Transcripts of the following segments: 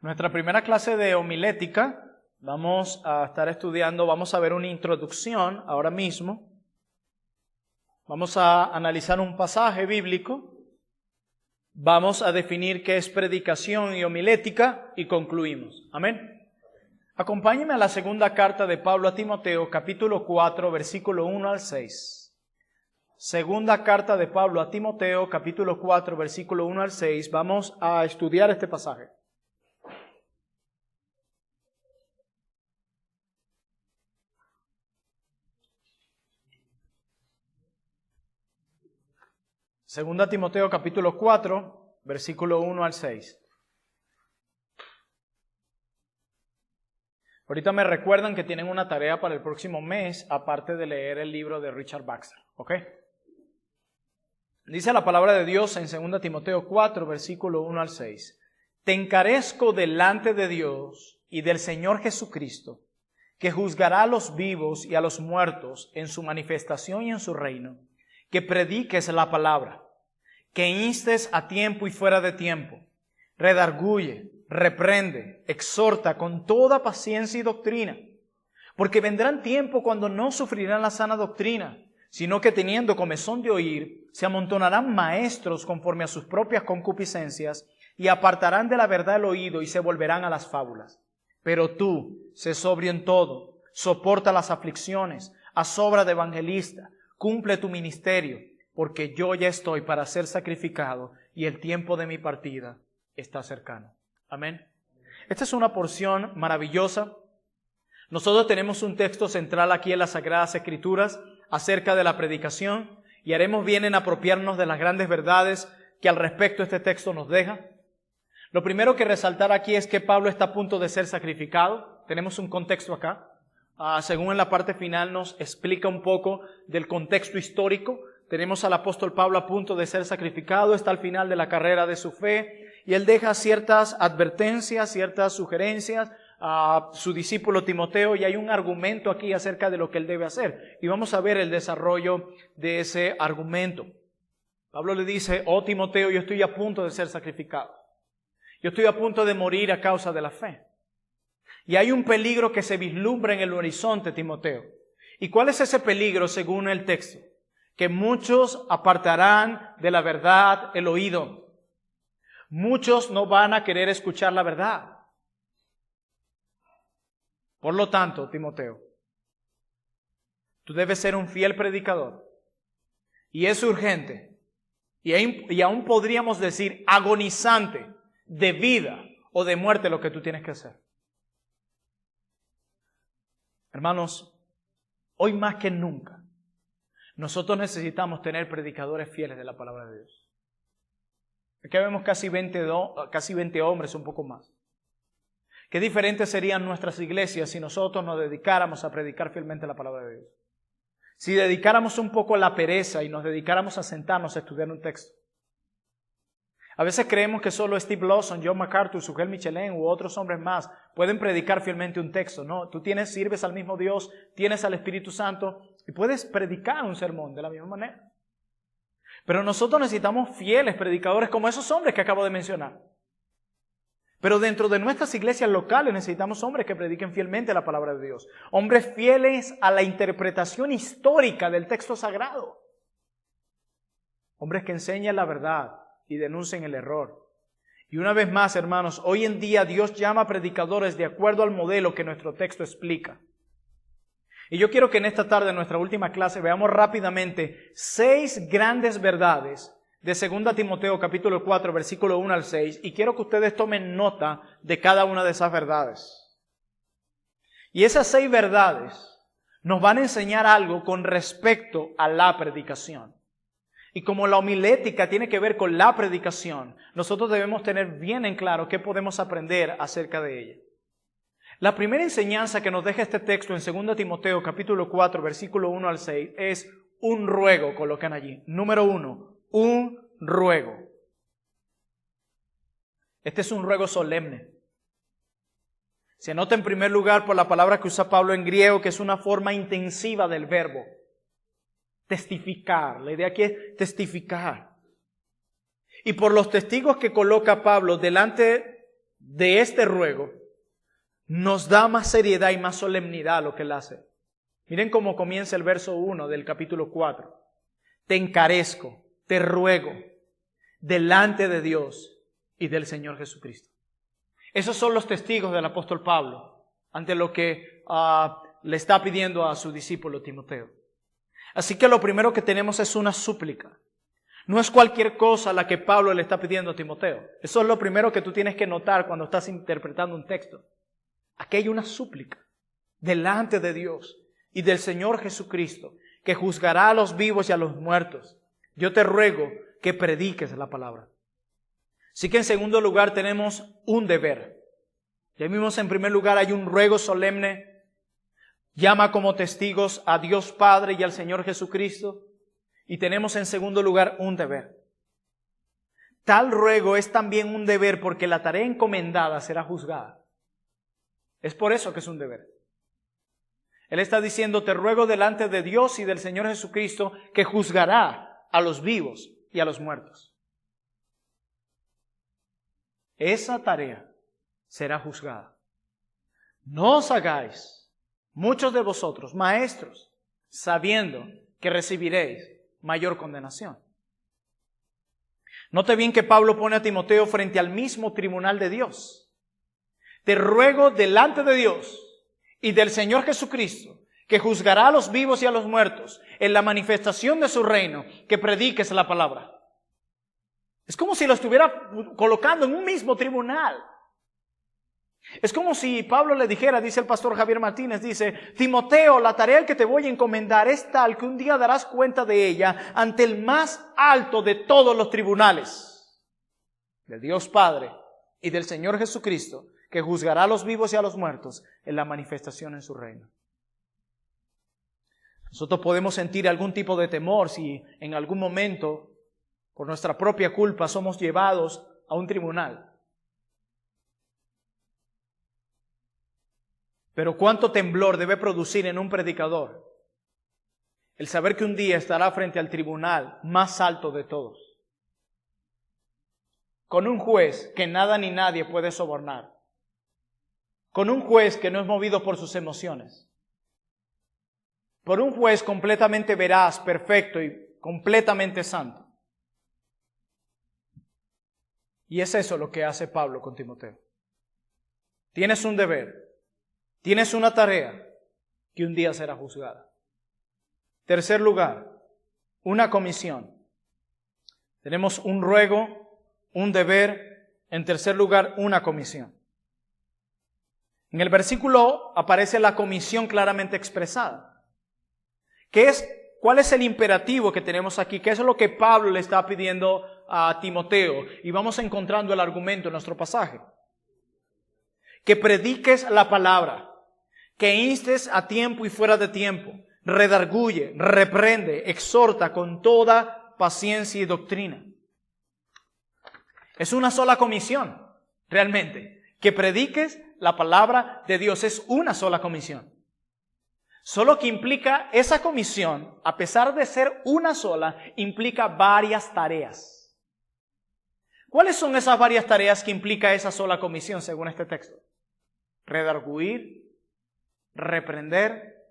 Nuestra primera clase de homilética, vamos a estar estudiando, vamos a ver una introducción ahora mismo. Vamos a analizar un pasaje bíblico. Vamos a definir qué es predicación y homilética y concluimos. Amén. Acompáñenme a la segunda carta de Pablo a Timoteo, capítulo 4, versículo 1 al 6. Segunda carta de Pablo a Timoteo, capítulo 4, versículo 1 al 6. Vamos a estudiar este pasaje. Segunda Timoteo capítulo 4, versículo 1 al 6. Ahorita me recuerdan que tienen una tarea para el próximo mes, aparte de leer el libro de Richard Baxter, ¿ok? Dice la palabra de Dios en Segunda Timoteo 4, versículo 1 al 6. Te encarezco delante de Dios y del Señor Jesucristo, que juzgará a los vivos y a los muertos en su manifestación y en su reino, que prediques la palabra, que instes a tiempo y fuera de tiempo, redarguye, reprende, exhorta con toda paciencia y doctrina, porque vendrán tiempos cuando no sufrirán la sana doctrina, sino que teniendo comezón de oír, se amontonarán maestros conforme a sus propias concupiscencias y apartarán de la verdad el oído y se volverán a las fábulas. Pero tú, sé sobrio en todo, soporta las aflicciones, haz obra de evangelista, cumple tu ministerio, porque yo ya estoy para ser sacrificado y el tiempo de mi partida está cercano. Amén. Esta es una porción maravillosa. Nosotros tenemos un texto central aquí en las Sagradas Escrituras acerca de la predicación y haremos bien en apropiarnos de las grandes verdades que al respecto este texto nos deja. Lo primero que resaltar aquí es que Pablo está a punto de ser sacrificado. Tenemos un contexto acá. Según en la parte final nos explica un poco del contexto histórico. Tenemos al apóstol Pablo a punto de ser sacrificado, está al final de la carrera de su fe y él deja ciertas advertencias, ciertas sugerencias a su discípulo Timoteo y hay un argumento aquí acerca de lo que él debe hacer. Y vamos a ver el desarrollo de ese argumento. Pablo le dice, oh Timoteo, yo estoy a punto de ser sacrificado. Yo estoy a punto de morir a causa de la fe. Y hay un peligro que se vislumbra en el horizonte, Timoteo. ¿Y cuál es ese peligro según el texto? Que muchos apartarán de la verdad el oído. Muchos no van a querer escuchar la verdad. Por lo tanto, Timoteo, tú debes ser un fiel predicador. Y es urgente. Y aún podríamos decir agonizante de vida o de muerte lo que tú tienes que hacer. Hermanos, hoy más que nunca, nosotros necesitamos tener predicadores fieles de la palabra de Dios. Aquí vemos casi 20 hombres, un poco más. Qué diferentes serían nuestras iglesias si nosotros nos dedicáramos a predicar fielmente la palabra de Dios. Si dedicáramos un poco a la pereza y nos dedicáramos a sentarnos a estudiar un texto. A veces creemos que solo Steve Lawson, John MacArthur, Sugel Michelin u otros hombres más pueden predicar fielmente un texto. No, tú sirves al mismo Dios, tienes al Espíritu Santo y puedes predicar un sermón de la misma manera. Pero nosotros necesitamos fieles predicadores como esos hombres que acabo de mencionar. Pero dentro de nuestras iglesias locales necesitamos hombres que prediquen fielmente la palabra de Dios. Hombres fieles a la interpretación histórica del texto sagrado. Hombres que enseñen la verdad y denuncien el error. Y una vez más, hermanos, hoy en día Dios llama a predicadores de acuerdo al modelo que nuestro texto explica. Y yo quiero que en esta tarde, en nuestra última clase, veamos rápidamente 6 grandes verdades de 2 Timoteo capítulo 4, versículo 1 al 6. Y quiero que ustedes tomen nota de cada una de esas verdades. Y esas 6 verdades nos van a enseñar algo con respecto a la predicación. Y como la homilética tiene que ver con la predicación, nosotros debemos tener bien en claro qué podemos aprender acerca de ella. La primera enseñanza que nos deja este texto en 2 Timoteo capítulo 4, versículo 1 al 6 es un ruego, colocan allí. Número 1, un ruego. Este es un ruego solemne. Se nota en primer lugar por la palabra que usa Pablo en griego, que es una forma intensiva del verbo. Testificar. La idea aquí es testificar. Y por los testigos que coloca Pablo delante de este ruego nos da más seriedad y más solemnidad a lo que Él hace. Miren cómo comienza el verso 1 del capítulo 4. Te encarezco, te ruego, delante de Dios y del Señor Jesucristo. Esos son los testigos del apóstol Pablo ante lo que le está pidiendo a su discípulo Timoteo. Así que lo primero que tenemos es una súplica. No es cualquier cosa la que Pablo le está pidiendo a Timoteo. Eso es lo primero que tú tienes que notar cuando estás interpretando un texto. Aquí hay una súplica delante de Dios y del Señor Jesucristo, que juzgará a los vivos y a los muertos. Yo te ruego que prediques la palabra. Así que en segundo lugar tenemos un deber. Ya vimos en primer lugar hay un ruego solemne. Llama como testigos a Dios Padre y al Señor Jesucristo. Y tenemos en segundo lugar un deber. Tal ruego es también un deber porque la tarea encomendada será juzgada. Es por eso que es un deber. Él está diciendo, te ruego delante de Dios y del Señor Jesucristo que juzgará a los vivos y a los muertos. Esa tarea será juzgada. No os hagáis, muchos de vosotros, maestros, sabiendo que recibiréis mayor condenación. Note bien que Pablo pone a Timoteo frente al mismo tribunal de Dios. Te ruego delante de Dios y del Señor Jesucristo, que juzgará a los vivos y a los muertos en la manifestación de su reino, que prediques la palabra. Es como si lo estuviera colocando en un mismo tribunal. Es como si Pablo le dijera, dice el pastor Javier Martínez, dice, Timoteo, la tarea que te voy a encomendar es tal que un día darás cuenta de ella ante el más alto de todos los tribunales, del Dios Padre y del Señor Jesucristo, que juzgará a los vivos y a los muertos en la manifestación en su reino. Nosotros podemos sentir algún tipo de temor si en algún momento, por nuestra propia culpa, somos llevados a un tribunal. Pero cuánto temblor debe producir en un predicador el saber que un día estará frente al tribunal más alto de todos, con un juez que nada ni nadie puede sobornar, con un juez que no es movido por sus emociones, por un juez completamente veraz, perfecto y completamente santo. Y es eso lo que hace Pablo con Timoteo. Tienes un deber. Tienes una tarea que un día será juzgada. Tercer lugar, una comisión. Tenemos un ruego, un deber. En tercer lugar, una comisión. En el versículo aparece la comisión claramente expresada. ¿Cuál es el imperativo que tenemos aquí? ¿Qué es lo que Pablo le está pidiendo a Timoteo? Y vamos encontrando el argumento en nuestro pasaje. Que prediques la palabra. Que instes a tiempo y fuera de tiempo, redarguye, reprende, exhorta con toda paciencia y doctrina. Es una sola comisión, realmente. Que prediques la palabra de Dios es una sola comisión. Solo que implica esa comisión, a pesar de ser una sola, implica varias tareas. ¿Cuáles son esas varias tareas que implica esa sola comisión según este texto? Redarguir, reprender,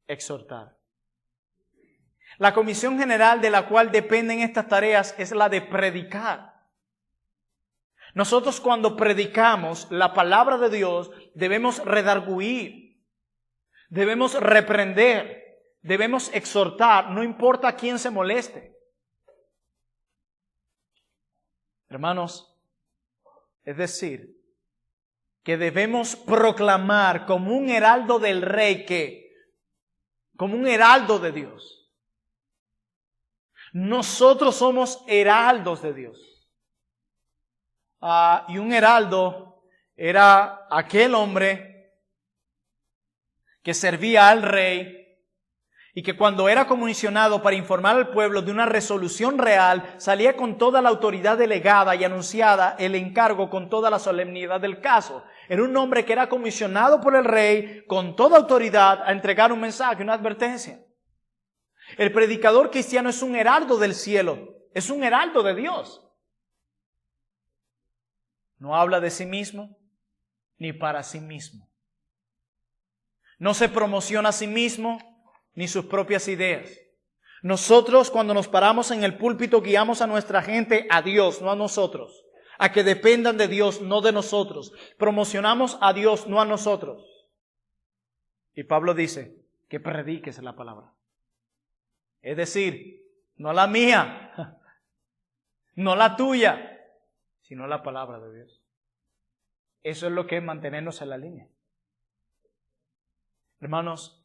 exhortar. La comisión general de la cual dependen estas tareas es la de predicar. Nosotros cuando predicamos la palabra de Dios debemos redarguir, debemos reprender, debemos exhortar, no importa quién se moleste. Hermanos, es decir, que debemos proclamar como un heraldo del Rey, como un heraldo de Dios. Nosotros somos heraldos de Dios. Y un heraldo era aquel hombre que servía al rey y que cuando era comisionado para informar al pueblo de una resolución real, salía con toda la autoridad delegada y anunciada el encargo con toda la solemnidad del caso. Era un hombre que era comisionado por el rey con toda autoridad a entregar un mensaje, una advertencia. El predicador cristiano es un heraldo del cielo, es un heraldo de Dios. No habla de sí mismo, ni para sí mismo. No se promociona a sí mismo ni sus propias ideas. Nosotros, cuando nos paramos en el púlpito, guiamos a nuestra gente a Dios, no a nosotros. A que dependan de Dios, no de nosotros. Promocionamos a Dios, no a nosotros. Y Pablo dice que prediques la palabra. Es decir, no la mía, no la tuya, sino la palabra de Dios. Eso es lo que es mantenernos en la línea. Hermanos,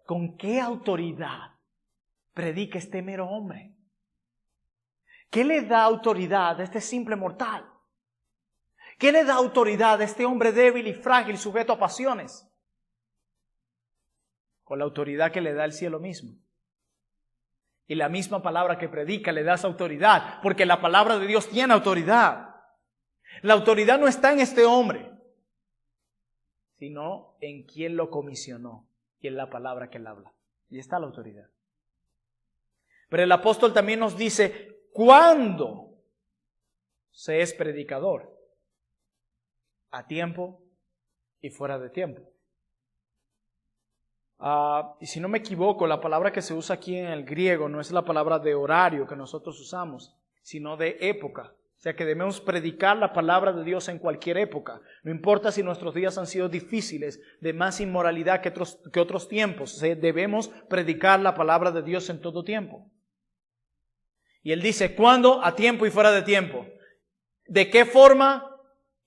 ¿con qué autoridad predica este mero hombre? ¿Qué le da autoridad a este simple mortal? ¿Qué le da autoridad a este hombre débil y frágil, sujeto a pasiones? Con la autoridad que le da el cielo mismo. Y la misma palabra que predica le da esa autoridad, porque la palabra de Dios tiene autoridad. La autoridad no está en este hombre, sino en quien lo comisionó y en la palabra que él habla. Y está la autoridad. Pero el apóstol también nos dice cuándo se es predicador. A tiempo y fuera de tiempo. Y si no me equivoco, la palabra que se usa aquí en el griego no es la palabra de horario que nosotros usamos, sino de época. O sea que debemos predicar la palabra de Dios en cualquier época. No importa si nuestros días han sido difíciles, de más inmoralidad que otros tiempos. Debemos predicar la palabra de Dios en todo tiempo. Y él dice, ¿cuándo? A tiempo y fuera de tiempo. ¿De qué forma?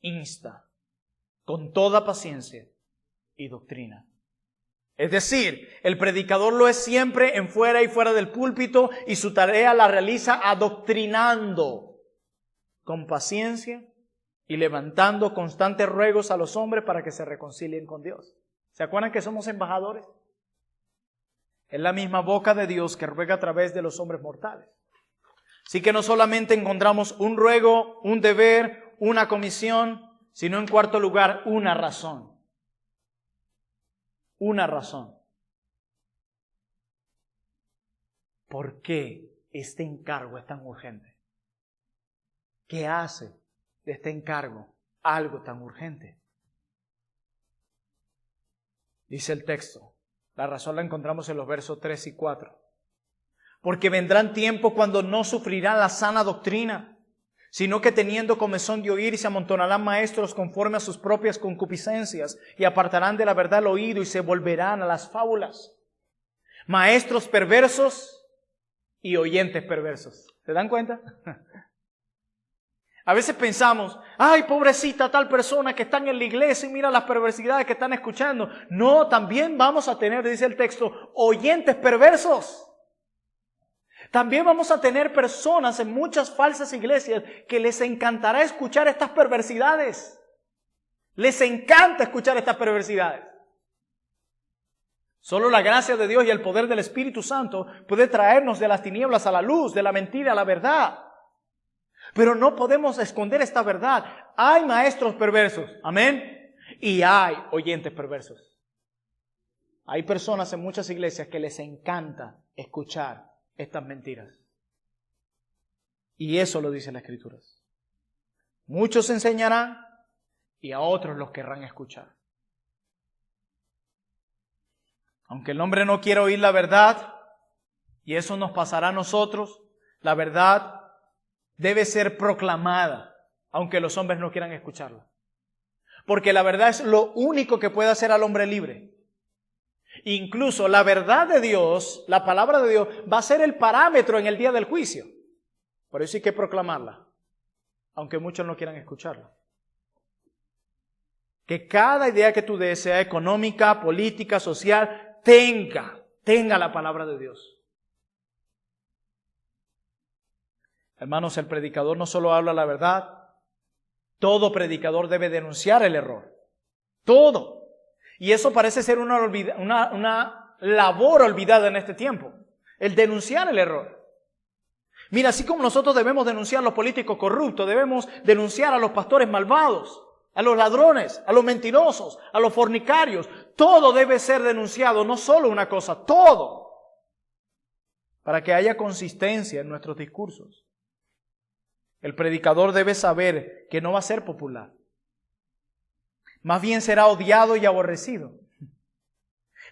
Insta, con toda paciencia y doctrina. Es decir, el predicador lo es siempre en fuera y fuera del púlpito y su tarea la realiza adoctrinando con paciencia y levantando constantes ruegos a los hombres para que se reconcilien con Dios. ¿Se acuerdan que somos embajadores? Es la misma boca de Dios que ruega a través de los hombres mortales. Así que no solamente encontramos un ruego, un deber, una comisión, sino en cuarto lugar, una razón. Una razón. ¿Por qué este encargo es tan urgente? ¿Qué hace de este encargo algo tan urgente? Dice el texto. La razón la encontramos en los versos 3 y 4. Porque vendrán tiempos cuando no sufrirán la sana doctrina, sino que teniendo comezón de oír se amontonarán maestros conforme a sus propias concupiscencias y apartarán de la verdad el oído y se volverán a las fábulas. Maestros perversos y oyentes perversos. ¿Se dan cuenta? A veces pensamos, ay, pobrecita tal persona que está en la iglesia y mira las perversidades que están escuchando. No, también vamos a tener, dice el texto, oyentes perversos. También vamos a tener personas en muchas falsas iglesias que les encantará escuchar estas perversidades. Les encanta escuchar estas perversidades. Solo la gracia de Dios y el poder del Espíritu Santo puede traernos de las tinieblas a la luz, de la mentira a la verdad. Pero no podemos esconder esta verdad. Hay maestros perversos, amén, y hay oyentes perversos. Hay personas en muchas iglesias que les encanta escuchar estas mentiras. Y eso lo dice la Escritura. Muchos enseñarán y a otros los querrán escuchar. Aunque el hombre no quiera oír la verdad, y eso nos pasará a nosotros, la verdad debe ser proclamada, aunque los hombres no quieran escucharla. Porque la verdad es lo único que puede hacer al hombre libre. Incluso la verdad de Dios, la palabra de Dios, va a ser el parámetro en el día del juicio. Por eso hay que proclamarla, aunque muchos no quieran escucharla. Que cada idea que tú des, sea económica, política, social, tenga la palabra de Dios. Hermanos, el predicador no solo habla la verdad, todo predicador debe denunciar el error. Todo. Y eso parece ser una labor olvidada en este tiempo. El denunciar el error. Mira, así como nosotros debemos denunciar a los políticos corruptos, debemos denunciar a los pastores malvados, a los ladrones, a los mentirosos, a los fornicarios. Todo debe ser denunciado, no solo una cosa, todo. Para que haya consistencia en nuestros discursos. El predicador debe saber que no va a ser popular. Más bien será odiado y aborrecido.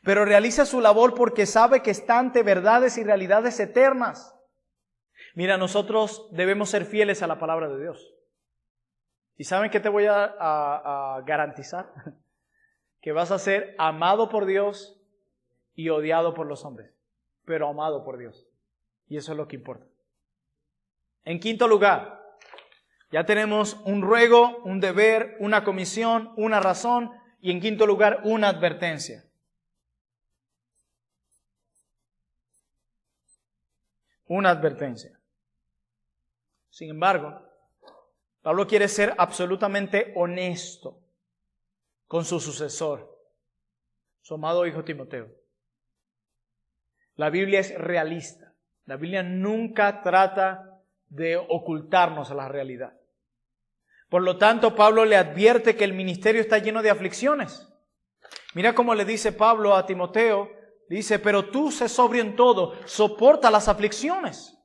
Pero realiza su labor porque sabe que está ante verdades y realidades eternas. Mira, nosotros debemos ser fieles a la palabra de Dios. ¿Y saben qué te voy a garantizar? Que vas a ser amado por Dios y odiado por los hombres, pero amado por Dios. Y eso es lo que importa. En quinto lugar, ya tenemos un ruego, un deber, una comisión, una razón y en quinto lugar, una advertencia. Una advertencia. Sin embargo, Pablo quiere ser absolutamente honesto con su sucesor, su amado hijo Timoteo. La Biblia es realista. La Biblia nunca trata de ocultarnos la realidad. Por lo tanto, Pablo le advierte que el ministerio está lleno de aflicciones. Mira cómo le dice Pablo a Timoteo, dice, pero tú sé sobrio en todo, soporta las aflicciones.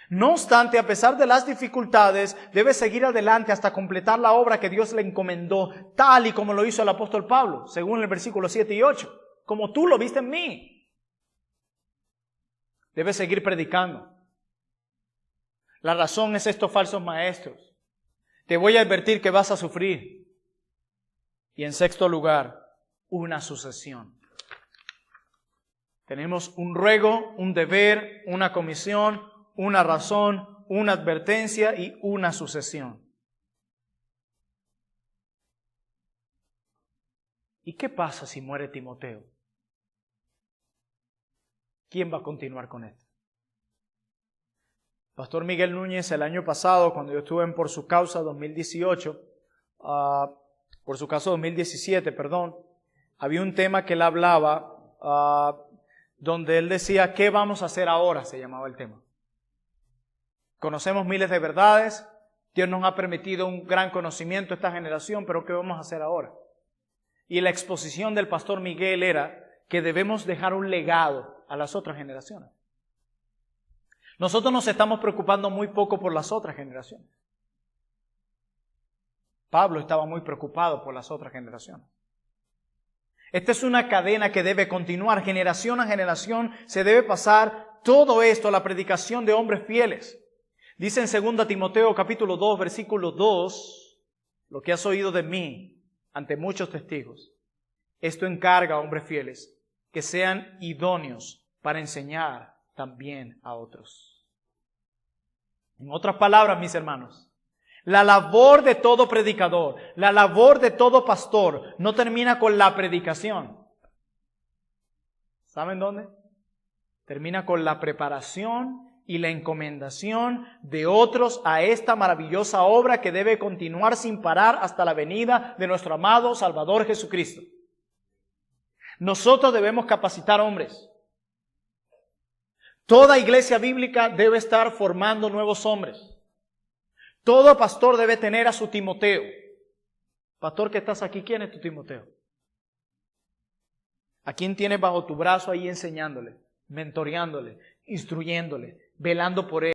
No obstante, a pesar de las dificultades, debes seguir adelante hasta completar la obra que Dios le encomendó, tal y como lo hizo el apóstol Pablo, según el versículo 7 y 8, como tú lo viste en mí. Debes seguir predicando. La razón es estos falsos maestros. Te voy a advertir que vas a sufrir. Y en sexto lugar, una sucesión. Tenemos un ruego, un deber, una comisión, una razón, una advertencia y una sucesión. ¿Y qué pasa si muere Timoteo? ¿Quién va a continuar con esto? Pastor Miguel Núñez, el año pasado, cuando yo estuve en Por Su Causa 2018, Por Su Causa 2017, perdón, había un tema que él hablaba, donde él decía, ¿qué vamos a hacer ahora? Se llamaba el tema. Conocemos miles de verdades, Dios nos ha permitido un gran conocimiento a esta generación, pero ¿qué vamos a hacer ahora? Y la exposición del pastor Miguel era que debemos dejar un legado a las otras generaciones. Nosotros nos estamos preocupando muy poco por las otras generaciones. Pablo estaba muy preocupado por las otras generaciones. Esta es una cadena que debe continuar, generación a generación, se debe pasar todo esto, la predicación de hombres fieles. Dice en 2 Timoteo capítulo 2, versículo 2, lo que has oído de mí ante muchos testigos. Esto encarga a hombres fieles, que sean idóneos para enseñar también a otros. En otras palabras, mis hermanos, la labor de todo predicador, la labor de todo pastor, no termina con la predicación. ¿Saben dónde? Termina con la preparación y la encomendación de otros a esta maravillosa obra que debe continuar sin parar hasta la venida de nuestro amado Salvador Jesucristo. Nosotros debemos capacitar hombres. Toda iglesia bíblica debe estar formando nuevos hombres. Todo pastor debe tener a su Timoteo. Pastor que estás aquí, ¿quién es tu Timoteo? ¿A quién tienes bajo tu brazo ahí enseñándole, mentoreándole, instruyéndole, velando por él?